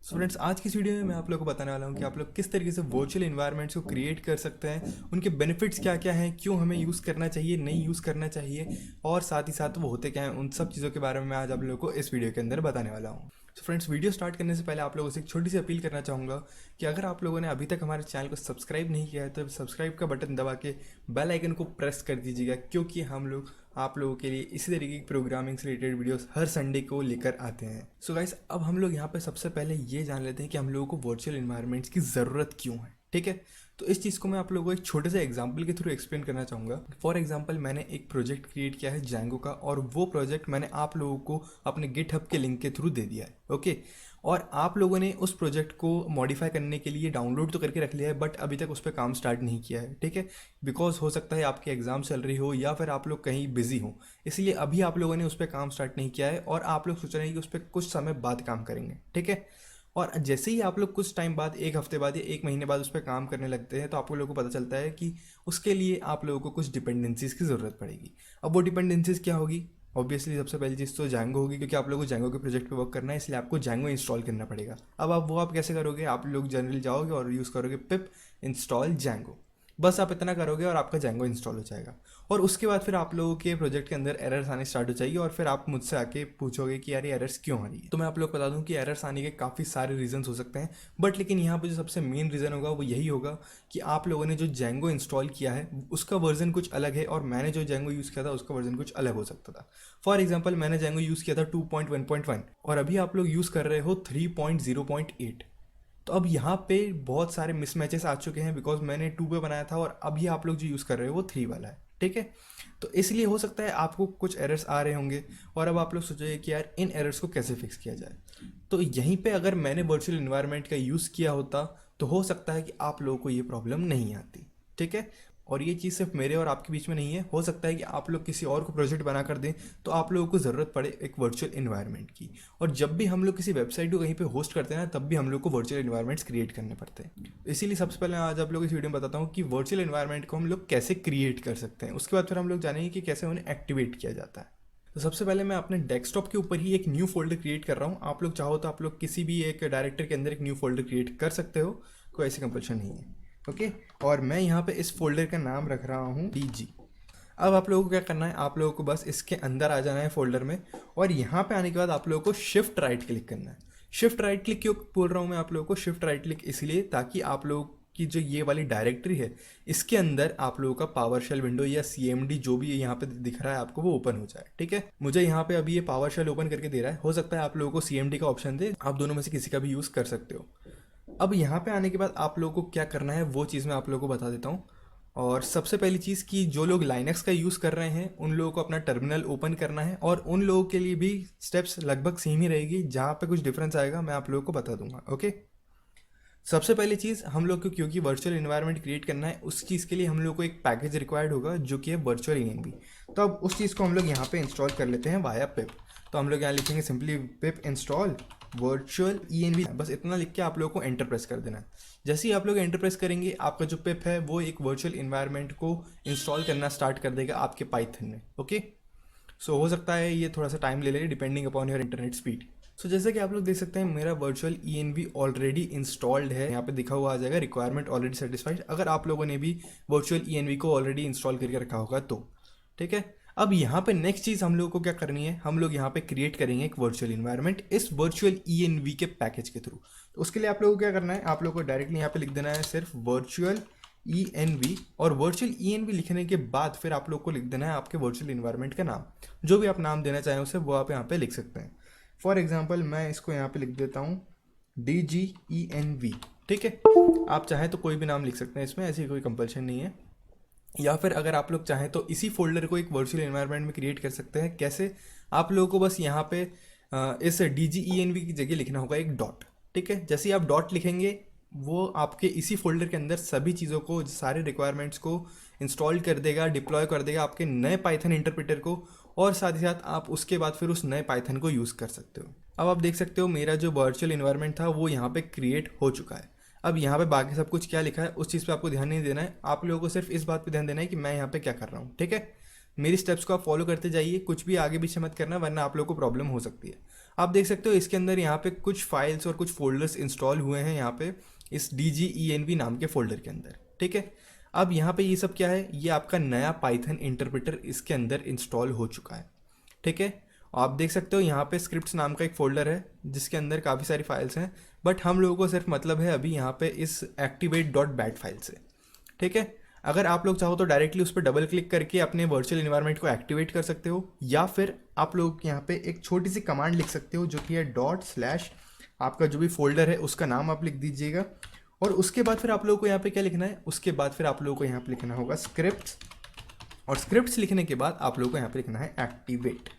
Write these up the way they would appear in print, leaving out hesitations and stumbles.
So friends, आज की इस वीडियो में मैं आप लोगों को बताने वाला हूँ कि आप लोग किस तरीके से वर्चुअल इन्वायरमेंट्स को क्रिएट कर सकते हैं, उनके बेनिफिट्स क्या क्या हैं, क्यों हमें यूज़ करना चाहिए, नहीं यूज़ करना चाहिए, और साथ ही साथ वो होते क्या हैं, उन सब चीज़ों के बारे में मैं आज आप लोगों को इस वीडियो के अंदर बताने वाला हूँ। तो फ्रेंड्स, वीडियो स्टार्ट करने से पहले आप लोगों से एक छोटी सी अपील करना चाहूँगा कि अगर आप लोगों ने अभी तक हमारे चैनल को सब्सक्राइब नहीं किया है तो सब्सक्राइब का बटन दबा के बेल आइकन को प्रेस कर दीजिएगा, क्योंकि हम लोग आप लोगों के लिए इसी तरीके की प्रोग्रामिंग से रिलेटेड वीडियोस हर संडे को लेकर आते हैं। सो गाइस, अब हम लोग यहाँ पे सबसे पहले ये जान लेते हैं कि हम लोगों को वर्चुअल इन्वायरमेंट्स की ज़रूरत क्यों है। ठीक है, तो इस चीज़ को मैं आप लोगों को एक छोटे से एग्जांपल के थ्रू एक्सप्लेन करना चाहूँगा। फॉर एग्जांपल, मैंने एक प्रोजेक्ट क्रिएट किया है जैंगो का, और वो प्रोजेक्ट मैंने आप लोगों को अपने गिटहब के लिंक के थ्रू दे दिया है। ओके, और आप लोगों ने उस प्रोजेक्ट को मॉडिफाई करने के लिए डाउनलोड तो करके रख लिया है, बट अभी तक उस पर काम स्टार्ट नहीं किया है। ठीक है, बिकॉज हो सकता है आपके एग्जाम चल रही हो या फिर आप लोग कहीं बिजी हो, इसलिए अभी आप लोगों ने उस पर काम स्टार्ट नहीं किया है और आप लोग सोच रहे हैं कि उस पर कुछ समय बाद काम करेंगे। ठीक है, और जैसे ही आप लोग कुछ टाइम बाद, एक हफ्ते बाद या एक महीने बाद उस पर काम करने लगते हैं, तो आप लोगों को पता चलता है कि उसके लिए आप लोगों को कुछ डिपेंडेंसीज़ की ज़रूरत पड़ेगी। अब वो डिपेंडेंसीज़ क्या होगी? ऑब्वियसली सबसे पहली चीज़ तो जैंगो होगी, क्योंकि आप लोगों को जैंगो के प्रोजेक्ट पे वर्क करना है, इसलिए आपको जैंगो इंस्टॉल करना पड़ेगा। अब आप कैसे करोगे? आप लोग जनरली जाओगे और यूज़ करोगे पिप इंस्टॉल जैंगो। बस आप इतना करोगे और आपका जैंगो इंस्टॉल हो जाएगा। और उसके बाद फिर आप लोगों के प्रोजेक्ट के अंदर एरर्स आने स्टार्ट हो जाएगी, और फिर आप मुझसे आके पूछोगे कि यार ये एरर्स क्यों आ रही है। तो मैं आप लोग को बता दूं कि एरर्स आने के काफ़ी सारे रीजंस हो सकते हैं, बट लेकिन यहाँ पे जो सबसे मेन रीज़न होगा वो यही होगा कि आप लोगों ने जो जैंगो इंस्टॉल किया है उसका वर्जन कुछ अलग है, और मैंने जो जैंगो यूज़ किया था उसका वर्जन कुछ अलग हो सकता था। फॉर एग्जाम्पल, मैंने जैंगो यूज़ किया था 2.1.1 और अभी आप लोग यूज़ कर रहे हो 3.0.8। तो अब यहाँ पे बहुत सारे मिसमैचेस आ चुके हैं, बिकॉज मैंने 2 पे बनाया था और अभी आप लोग जो यूज़ कर रहे हो वो 3 वाला है। ठीक है, तो इसलिए हो सकता है आपको कुछ एरर्स आ रहे होंगे, और अब आप लोग सोचेंगे कि यार इन एरर्स को कैसे फिक्स किया जाए। तो यहीं पे अगर मैंने वर्चुअल इन्वायरमेंट का यूज़ किया होता तो हो सकता है कि आप लोगों को ये प्रॉब्लम नहीं आती। ठीक है, और ये चीज़ सिर्फ मेरे और आपके बीच में नहीं है, हो सकता है कि आप लोग किसी और को प्रोजेक्ट बना कर दें तो आप लोगों को ज़रूरत पड़े एक वर्चुअल इन्वायरमेंट की। और जब भी हम लोग किसी वेबसाइट को कहीं पे होस्ट करते हैं ना, तब भी हम लोग को वर्चुअल इन्वायरमेंट्स क्रिएट करने पड़ते हैं। इसीलिए सबसे पहले आज आप लोग इस वीडियो में बताता हूँ कि वर्चुअल इन्वायरमेंट को हम लोग कैसे क्रिएट कर सकते हैं। उसके बाद फिर हम लोग जानेंगे कि कैसे उन्हें एक्टिवेट किया जाता है। तो सबसे पहले मैं अपने डेस्कटॉप के ऊपर ही एक न्यू फोल्डर क्रिएट कर रहा हूँ। आप लोग चाहो तो आप लोग किसी भी एक डायरेक्टर के अंदर एक न्यू फोल्डर क्रिएट कर सकते हो, कोई ऐसी कंपल्शन नहीं है। ओके, और मैं यहाँ पे इस फोल्डर का नाम रख रहा हूँ DG। अब आप लोगों को क्या करना है, आप लोगों को बस इसके अंदर आ जाना है फोल्डर में, और यहाँ पे आने के बाद आप लोगों को शिफ्ट राइट क्लिक करना है। शिफ्ट राइट क्लिक क्यों बोल रहा हूँ मैं आप लोगों को? शिफ्ट राइट क्लिक इसलिए ताकि आप लोगों की जो ये वाली डायरेक्टरी है, इसके अंदर आप लोगों का पावर शेल विंडो या CMD जो भी यहाँ पे दिख रहा है आपको, वो ओपन हो जाए। ठीक है, मुझे यहाँ पे अभी ये पावर शेल ओपन करके दे रहा है, हो सकता है आप लोगों को CMD का ऑप्शन दे, आप दोनों में से किसी का भी यूज़ कर सकते हो। अब यहाँ पे आने के बाद आप लोगों को क्या करना है वो चीज़ मैं आप लोगों को बता देता हूँ। और सबसे पहली चीज़ कि जो लोग लाइनक्स का यूज़ कर रहे हैं उन लोगों को अपना टर्मिनल ओपन करना है, और उन लोगों के लिए भी स्टेप्स लगभग सेम ही रहेगी, जहाँ पे कुछ डिफरेंस आएगा मैं आप लोगों को बता दूंगा। ओके, सबसे पहली चीज़ हम लोग को, क्योंकि वर्चुअल इन्वायरमेंट क्रिएट करना है, उस चीज़ के लिए हम लोग को एक पैकेज रिक्वायर्ड होगा जो कि है वर्चुअल ENV। तो अब उस चीज़ को हम लोग यहाँ पे इंस्टॉल कर लेते हैं वाया पिप। तो हम लोग यहाँ लिखेंगे सिंपली पिप इंस्टॉल वर्चुअल ENV, बस इतना लिख के आप लोगों को एंटर प्रेस कर देना है। जैसे ही आप लोग एंटर प्रेस करेंगे, आपका जो पिप है वो एक वर्चुअल इन्वायरमेंट को इंस्टॉल करना स्टार्ट कर देगा आपके पाइथन में। ओके, सो हो सकता है ये थोड़ा सा टाइम ले ले, depending upon your internet speed. So जैसे कि आप लोग देख सकते हैं, मेरा वर्चुअल ENV ऑलरेडी इंस्टॉल्ड है। यहाँ पे दिखा हुआ आ जाएगा रिक्वायरमेंट ऑलरेडी सेटिस्फाइड, अगर आप लोगों ने भी वर्चुअल ENV को ऑलरेडी इंस्टॉल करके रखा होगा तो। ठीक है, अब यहाँ पे नेक्स्ट चीज़ हम लोगों को क्या करनी है, हम लोग यहाँ पे क्रिएट करेंगे एक वर्चुअल इन्वायरमेंट इस वर्चुअल ENV के पैकेज के थ्रू। तो उसके लिए आप लोगों को क्या करना है, आप लोगों को डायरेक्टली यहाँ पे लिख देना है सिर्फ वर्चुअल ENV, और वर्चुअल ENV लिखने के बाद फिर आप लोग को लिख देना है आपके वर्चुअल इन्वायरमेंट का नाम, जो भी आप नाम देना चाहें उसे वो आप यहाँ पे लिख सकते हैं। फॉर एग्जाम्पल मैं इसको यहाँ पे लिख देता हूँ DGENV। ठीक है, आप चाहें तो कोई भी नाम लिख सकते हैं, इसमें ऐसी कोई कंपल्शन नहीं है। या फिर अगर आप लोग चाहें तो इसी फोल्डर को एक वर्चुअल एनवायरनमेंट में क्रिएट कर सकते हैं। कैसे? आप लोगों को बस यहाँ पे इस DGENV की जगह लिखना होगा एक डॉट। ठीक है, जैसे ही आप डॉट लिखेंगे, वो आपके इसी फोल्डर के अंदर सभी चीज़ों को, सारे रिक्वायरमेंट्स को इंस्टॉल कर देगा, डिप्लॉय कर देगा आपके नए पाइथन इंटरप्रेटर को, और साथ ही साथ आप उसके बाद फिर उस नए पाइथन को यूज़ कर सकते हो। अब आप देख सकते हो मेरा जो वर्चुअल इन्वायरमेंट था वो यहाँ पे क्रिएट हो चुका है। अब यहाँ पे बाकी सब कुछ क्या लिखा है उस चीज़ पे आपको ध्यान नहीं देना है, आप लोगों को सिर्फ इस बात पे ध्यान देना है कि मैं यहाँ पे क्या कर रहा हूँ। ठीक है, मेरी स्टेप्स को आप फॉलो करते जाइए, कुछ भी आगे पीछे मत करना, वरना आप लोगों को प्रॉब्लम हो सकती है। आप देख सकते हो इसके अंदर यहाँ पे कुछ फाइल्स और कुछ फोल्डर्स इंस्टॉल हुए हैं यहाँ पे इस DGENV नाम के फोल्डर के अंदर, ठीक है। अब यहाँ पे ये सब क्या है, ये आपका नया पाइथन इंटरप्रेटर इसके अंदर इंस्टॉल हो चुका है, ठीक है। आप देख सकते हो यहाँ पे स्क्रिप्ट्स नाम का एक फोल्डर है जिसके अंदर काफ़ी सारी फाइल्स हैं, बट हम लोगों को सिर्फ मतलब है अभी यहाँ पे इस activate.bat फाइल से, ठीक है। अगर आप लोग चाहो तो डायरेक्टली उस पर डबल क्लिक करके अपने वर्चुअल इन्वायरमेंट को एक्टिवेट कर सकते हो, या फिर आप लोग यहाँ पे एक छोटी सी कमांड लिख सकते हो जो कि है // आपका जो भी फोल्डर है उसका नाम आप लिख दीजिएगा, और उसके बाद फिर आप लोगों को यहाँ पे क्या लिखना है, उसके बाद फिर आप लोगों को यहाँ पे लिखना होगा स्क्रिप्ट्स, और स्क्रिप्ट्स लिखने के बाद आप लोगों को यहाँ पे लिखना है एक्टिवेट,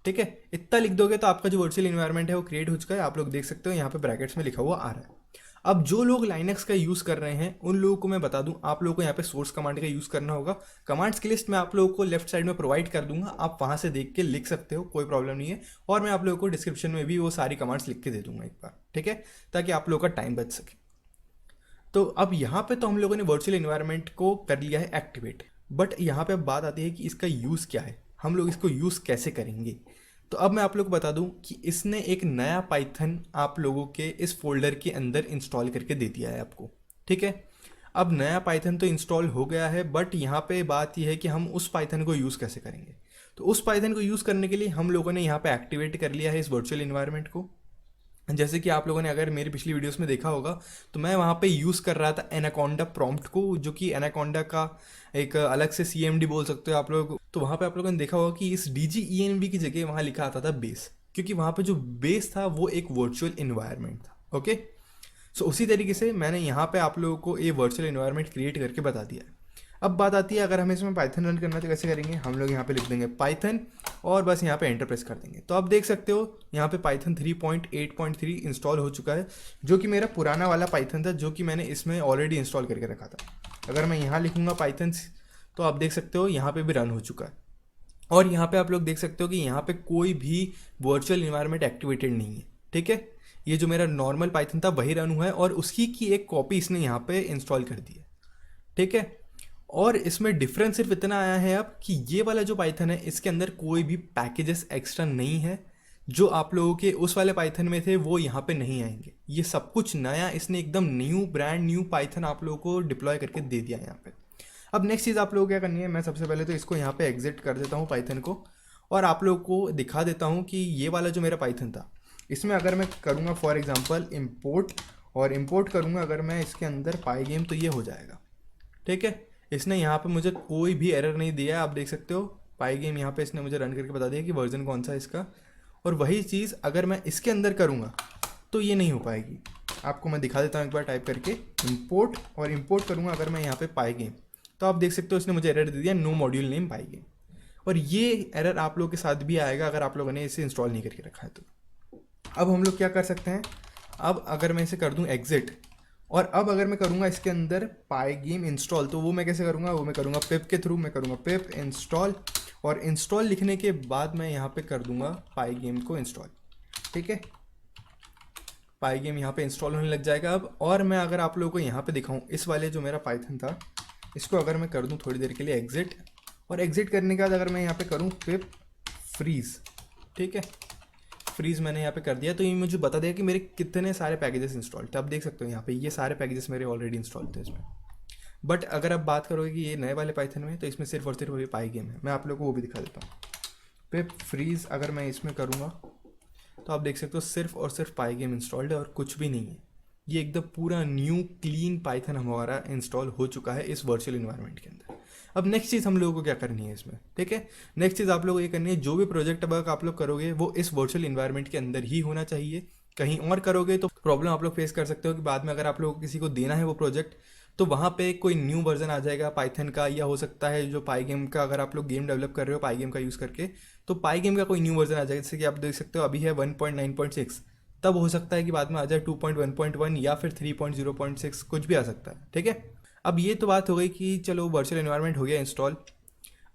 ठीक है। इतना लिख दोगे तो आपका जो वर्चुअल इन्वायरमेंट है वो क्रिएट हो चुका है। आप लोग देख सकते हो यहाँ पे ब्रैकेट्स में लिखा हुआ आ रहा है। अब जो लोग लाइनक्स का यूज़ कर रहे हैं उन लोगों को मैं बता दूं, आप लोगों को यहाँ पे सोर्स कमांड का यूज़ करना होगा। कमांड्स की लिस्ट मैं आप लोगों को लेफ्ट साइड में प्रोवाइड कर दूंगा, आप वहाँ से देख के लिख सकते हो, कोई प्रॉब्लम नहीं है। और मैं आप लोगों को डिस्क्रिप्शन में भी वो सारी कमांड्स लिख के दे दूंगा एक बार, ठीक है, ताकि आप लोगों का टाइम बच सके। तो अब यहाँ पे तो हम लोगों ने वर्चुअल इन्वायरमेंट को कर लिया है एक्टिवेट, बट यहाँ पे अब बात आती है कि इसका यूज़ क्या है, हम लोग इसको यूज़ कैसे करेंगे। तो अब मैं आप लोग को बता दूं कि इसने एक नया पाइथन आप लोगों के इस फोल्डर के अंदर इंस्टॉल करके दे दिया है आपको, ठीक है। अब नया पाइथन तो इंस्टॉल हो गया है, बट यहाँ पे बात यह है कि हम उस पाइथन को यूज़ कैसे करेंगे। तो उस पाइथन को यूज़ करने के लिए हम लोगों ने यहाँ पे एक्टिवेट कर लिया है इस वर्चुअल इन्वायरमेंट को। जैसे कि आप लोगों ने अगर मेरी पिछली वीडियोस में देखा होगा तो मैं वहाँ पे यूज़ कर रहा था एनाकोंडा प्रॉम्प्ट को, जो कि एनाकोंडा का एक अलग से CMD बोल सकते हो आप लोग। तो वहाँ पे आप लोगों ने देखा होगा कि इस DGENV की जगह वहाँ लिखा आता था बेस, क्योंकि वहाँ पे जो बेस था वो एक वर्चुअल इन्वायरमेंट था, ओके। सो उसी तरीके से मैंने यहाँ पे आप लोगों को ये वर्चुअल इन्वायरमेंट क्रिएट करके बता दिया है। अब बात आती है अगर हमें इसमें पाइथन रन करना तो कैसे करेंगे। हम लोग यहाँ पे लिख देंगे पाइथन और बस यहाँ पे एंटर प्रेस कर देंगे। तो आप देख सकते हो यहाँ पे पाइथन 3.8.3 इंस्टॉल हो चुका है, जो कि मेरा पुराना वाला पाइथन था जो कि मैंने इसमें ऑलरेडी इंस्टॉल करके रखा था। अगर मैं यहाँ लिखूँगा पाइथन तो आप देख सकते हो यहाँ पे भी रन हो चुका है। और यहाँ पे आप लोग देख सकते हो कि यहाँ पे कोई भी वर्चुअल इन्वायरमेंट एक्टिवेटेड नहीं है, ठीक है। ये जो मेरा नॉर्मल पाइथन था वही रन हुआ है और उसकी की एक कॉपी इसने यहाँ पे इंस्टॉल कर दी है, ठीक है। और इसमें डिफरेंस सिर्फ इतना आया है अब कि ये वाला जो पाइथन है इसके अंदर कोई भी पैकेजेस एक्स्ट्रा नहीं है। जो आप लोगों के उस वाले पाइथन में थे वो यहाँ पे नहीं आएंगे। ये सब कुछ नया, इसने एकदम न्यू ब्रांड न्यू पाइथन आप लोगों को डिप्लॉय करके दे दिया यहाँ पे। अब नेक्स्ट चीज़ आप लोगों को क्या करनी है, मैं सबसे पहले तो इसको यहाँ पे एग्जिट कर देता हूँ पाइथन को, और आप लोगों को दिखा देता हूँ कि ये वाला जो मेरा पाइथन था इसमें अगर मैं करूँगा फॉर एग्जांपल इंपोर्ट, और इंपोर्ट करूँगा अगर मैं इसके अंदर पाइगेम तो ये हो जाएगा, ठीक है। इसने यहाँ पे मुझे कोई भी एरर नहीं दिया है, आप देख सकते हो पाइगेम यहाँ पे इसने मुझे रन करके बता दिया कि वर्जन कौन सा है इसका। और वही चीज़ अगर मैं इसके अंदर करूँगा तो ये नहीं हो पाएगी। आपको मैं दिखा देता हूँ एक बार टाइप करके इंपोर्ट, और इंपोर्ट करूँगा अगर मैं यहाँ पे पाइगेम, तो आप देख सकते हो इसने मुझे एरर दे दिया नो मॉड्यूल नेम पाइगेम। और ये एरर आप लोगों के साथ भी आएगा अगर आप लोगों ने इसे इंस्टॉल नहीं करके रखा है तो। अब हम लोग क्या कर सकते हैं, अब अगर मैं इसे कर दूं एग्जिट, और अब अगर मैं करूंगा इसके अंदर पाइगेम इंस्टॉल, तो वो मैं कैसे करूंगा, वो मैं करूंगा पिप के थ्रू। मैं करूंगा पिप इंस्टॉल, और इंस्टॉल लिखने के बाद मैं यहाँ पे कर दूंगा पाइगेम को इंस्टॉल, ठीक है। पाइगेम यहाँ पे इंस्टॉल होने लग जाएगा अब। और मैं अगर आप लोगों को यहाँ पे दिखाऊँ इस वाले जो मेरा पाइथन था इसको अगर मैं कर दूँ थोड़ी देर के लिए एग्जिट, और एग्जिट करने के बाद अगर मैं यहाँ पे करूँ पिप फ्रीज, ठीक है, फ्रीज मैंने यहाँ पे कर दिया, तो ये मुझे बता दिया कि मेरे कितने सारे पैकेजेस इंस्टॉल थे। आप देख सकते हो यहाँ पे ये सारे पैकेजेस मेरे ऑलरेडी इंस्टॉल थे इसमें। बट अगर आप बात करोगे कि ये नए वाले पाइथन में, तो इसमें सिर्फ और सिर्फ ये पाइगेम है। मैं आप लोगों को वो भी दिखा देता हूँ। पिप फ्रीज अगर मैं इसमें करूँगा तो आप देख सकते हो सिर्फ और सिर्फ पाइगेम इंस्टॉल्ड है और कुछ भी नहीं है। ये एकदम पूरा न्यू क्लीन पाइथन हमारा इंस्टॉल हो चुका है इस वर्चुअल इन्वायरमेंट के अंदर। अब नेक्स्ट चीज़ हम लोगों को क्या करनी है इसमें, ठीक है। नेक्स्ट चीज़ आप लोगों को ये करनी है, जो भी प्रोजेक्ट वर्क आप लोग करोगे वो इस वर्चुअल इन्वायरमेंट के अंदर ही होना चाहिए। कहीं और करोगे तो प्रॉब्लम आप लोग फेस कर सकते हो कि बाद में अगर आप लोगों को किसी को देना है वो प्रोजेक्ट, तो वहाँ पे कोई न्यू वर्जन आ जाएगा पाइथन का, या हो सकता है जो पाइगेम का, अगर आप लोग गेम डेवलप कर रहे हो पाइगेम का यूज़ करके, तो पाइगेम का कोई न्यू वर्जन आ जाएगा। जैसे कि आप देख सकते हो अभी है 1.9.6, तब हो सकता है कि बाद में आ जाए 2.1.1 या फिर 3.0.6, कुछ भी आ सकता है, ठीक है। अब ये तो बात हो गई कि चलो वर्चुअल एनवायरनमेंट हो गया इंस्टॉल।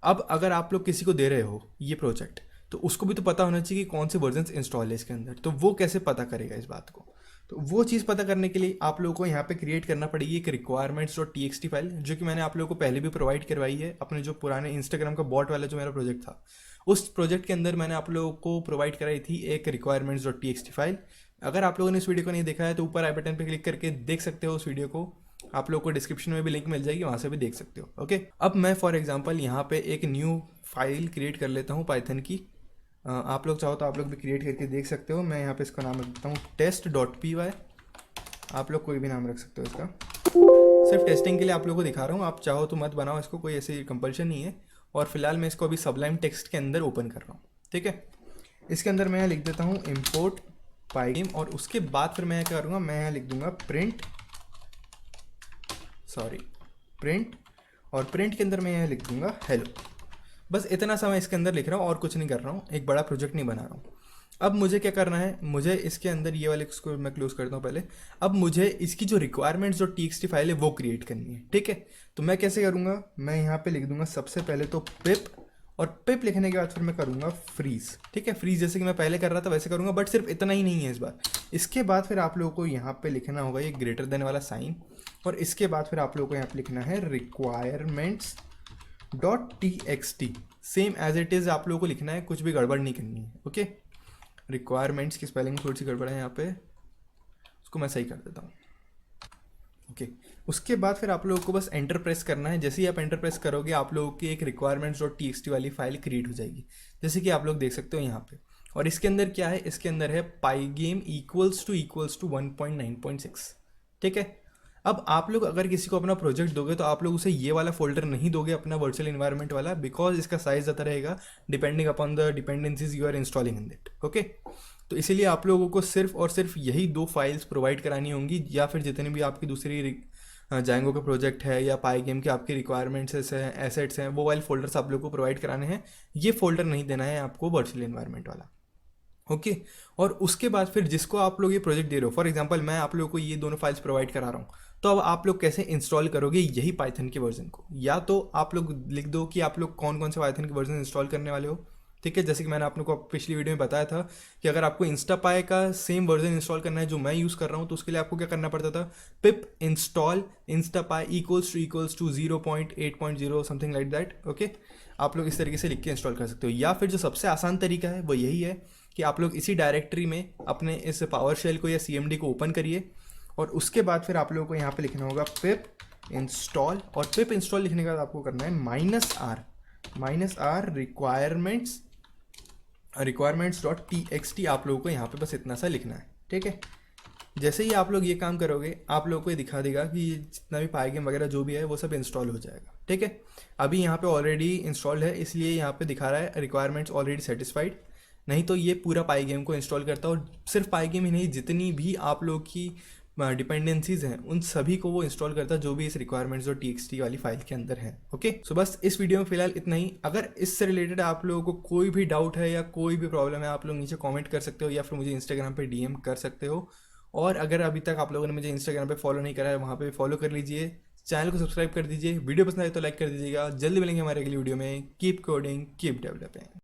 अब अगर आप लोग किसी को दे रहे हो ये प्रोजेक्ट, तो उसको भी तो पता होना चाहिए कि कौन से वर्जन्स इंस्टॉल है इसके अंदर, तो वो कैसे पता करेगा इस बात को। तो वो चीज़ पता करने के लिए आप लोगों को यहाँ पे क्रिएट करना पड़ेगी एक requirements.txt फाइल, जो कि मैंने आप लोगों को पहले भी प्रोवाइड करवाई है अपने जो पुराने इंस्टाग्राम का बॉट वाला जो मेरा प्रोजेक्ट था, उस प्रोजेक्ट के अंदर मैंने आप लोगों को प्रोवाइड कराई थी एक requirements.txt फाइल। अगर आप लोगों ने इस वीडियो को नहीं देखा है तो ऊपर आई बटन पर क्लिक करके देख सकते हो उस वीडियो को, आप लोगों को डिस्क्रिप्शन में भी लिंक मिल जाएगी, वहाँ से भी देख सकते हो। ओके, अब मैं फॉर एग्जांपल यहाँ पे एक न्यू फाइल क्रिएट कर लेता हूँ पाइथन की। आप लोग चाहो तो आप लोग भी क्रिएट करके देख सकते हो। मैं यहाँ पे इसका नाम रख देता हूँ test.py। आप लोग कोई भी नाम रख सकते हो इसका, सिर्फ टेस्टिंग के लिए आप लोगों को दिखा रहा हूँ, आप चाहो तो मत बनाओ इसको, कोई ऐसी कंपल्शन नहीं है। और फिलहाल मैं इसको अभी सबलाइम टेक्स्ट के अंदर ओपन कर रहा हूँ, ठीक है। इसके अंदर मैं यहाँ लिख देता हूँ इम्पोर्ट पाइगेम, और उसके बाद फिर मैं क्या करूँगा, मैं यहाँ लिख दूंगा प्रिंट, और प्रिंट के अंदर मैं यहाँ लिख दूंगा हेलो। बस इतना सा मैं इसके अंदर लिख रहा हूँ और कुछ नहीं कर रहा हूँ, एक बड़ा प्रोजेक्ट नहीं बना रहा हूँ। अब मुझे क्या करना है, मुझे इसके अंदर ये वाले इसको मैं क्लोज करता हूँ पहले। अब मुझे इसकी जो रिक्वायरमेंट्स जो txt फाइल है वो क्रिएट करनी है, ठीक है। तो मैं कैसे करूँगा, मैं यहाँ पे लिख दूंगा सबसे पहले तो पिप, और पिप लिखने के बाद फिर मैं करूँगा फ्रीज, ठीक है। फ्रीज जैसे कि मैं पहले कर रहा था वैसे करूँगा, बट सिर्फ इतना ही नहीं है इस बार। इसके बाद फिर आप लोगों को यहाँ पे लिखना होगा ये ग्रेटर देन वाला साइन, और इसके बाद फिर आप लोगों को यहाँ पे लिखना है requirements.txt, same as it is आप लोगों को लिखना है, कुछ भी गड़बड़ नहीं करनी है। ओके, रिक्वायरमेंट्स की स्पेलिंग थोड़ी सी गड़बड़ है यहाँ पे, उसको मैं सही कर देता हूँ। ओके, उसके बाद फिर आप लोगों को बस एंटर प्रेस करना है। जैसे ही आप एंटर प्रेस करोगे आप लोगों की एक requirements.txt वाली फाइल क्रिएट हो जाएगी, जैसे कि आप लोग देख सकते हो यहाँ पे। और इसके अंदर क्या है, इसके अंदर है पाइगेम इक्वल्स टू 1.9.6, ठीक है। अब आप लोग अगर किसी को अपना प्रोजेक्ट दोगे तो आप लोग उसे ये वाला फोल्डर नहीं दोगे अपना वर्चुअल इन्वायरमेंट वाला, बिकॉज इसका साइज ज़्यादा रहेगा depending upon the dependencies you are installing in that. Okay, तो इसीलिए आप लोगों को सिर्फ और सिर्फ यही 2 फाइल्स प्रोवाइड करानी होंगी, या फिर जितने भी आपकी दूसरी जैंगो का प्रोजेक्ट है या पाइगेम के आपकी रिक्वायरमेंट्स हैं, एसेट्स हैं, वो वाले फोल्डर्स आप लोग को प्रोवाइड कराने हैं। ये फोल्डर नहीं देना है आपको वर्चुअल इन्वायरमेंट वाला। ओके, और उसके बाद फिर जिसको आप लोग ये प्रोजेक्ट दे रहे हो, फॉर एग्जांपल मैं आप लोगों को ये दोनों फाइल्स प्रोवाइड करा रहा हूँ, तो अब आप लोग कैसे इंस्टॉल करोगे यही पाइथन के वर्जन को, या तो आप लोग लिख दो कि आप लोग कौन कौन से पाइथन के वर्जन इंस्टॉल करने वाले हो, ठीक है। जैसे कि मैंने आप लोग को पिछली वीडियो में बताया था कि अगर आपको इंस्टापाई का सेम वर्जन इंस्टॉल करना है जो मैं यूज़ कर रहा हूँ, तो उसके लिए आपको क्या करना पड़ता था, pip install InstaPy equals to 0.8.0 something like that. Okay, आप लोग इस तरीके से लिख के इंस्टॉल कर सकते हो, या फिर जो सबसे आसान तरीका है वो यही है कि आप लोग इसी डायरेक्टरी में अपने इस पावर शेल को या CMD को ओपन करिए, और उसके बाद फिर आप लोगों को यहाँ पे लिखना होगा पिप इंस्टॉल, और पिप इंस्टॉल लिखने के बाद आपको करना है -r requirements.txt। आप लोगों को यहाँ पे बस इतना सा लिखना है, ठीक है। जैसे ही आप लोग ये काम करोगे आप लोगों को ये दिखा देगा कि जितना भी पाइगेम वगैरह जो भी है वो सब इंस्टॉल हो जाएगा, ठीक है। अभी यहाँ पे ऑलरेडी इंस्टॉल्ड है, इसलिए यहाँ पे दिखा रहा है रिक्वायरमेंट्स ऑलरेडी सेटिस्फाइड, नहीं तो ये पूरा पाइगेम को इंस्टॉल करता है, और सिर्फ पाइगेम ही नहीं, जितनी भी आप लोग की डिपेंडेंसीज हैं उन सभी को वो इंस्टॉल करता है जो भी इस requirements.txt वाली फाइल के अंदर है। ओके, सो बस इस वीडियो में फिलहाल इतना ही। अगर इससे रिलेटेड आप लोगों को कोई भी डाउट है या कोई भी प्रॉब्लम है, आप लोग नीचे कमेंट कर सकते हो, या फिर मुझे इंस्टाग्राम पे DM कर सकते हो। और अगर अभी तक आप लोगों ने मुझे इंस्टाग्राम पे फॉलो नहीं करा है, वहाँ पे फॉलो कर लीजिए, चैनल को सब्सक्राइब कर दीजिए, वीडियो पसंद आए तो लाइक कर दीजिएगा। जल्दी मिलेंगे हमारे अगली वीडियो में। Keep coding, keep developing.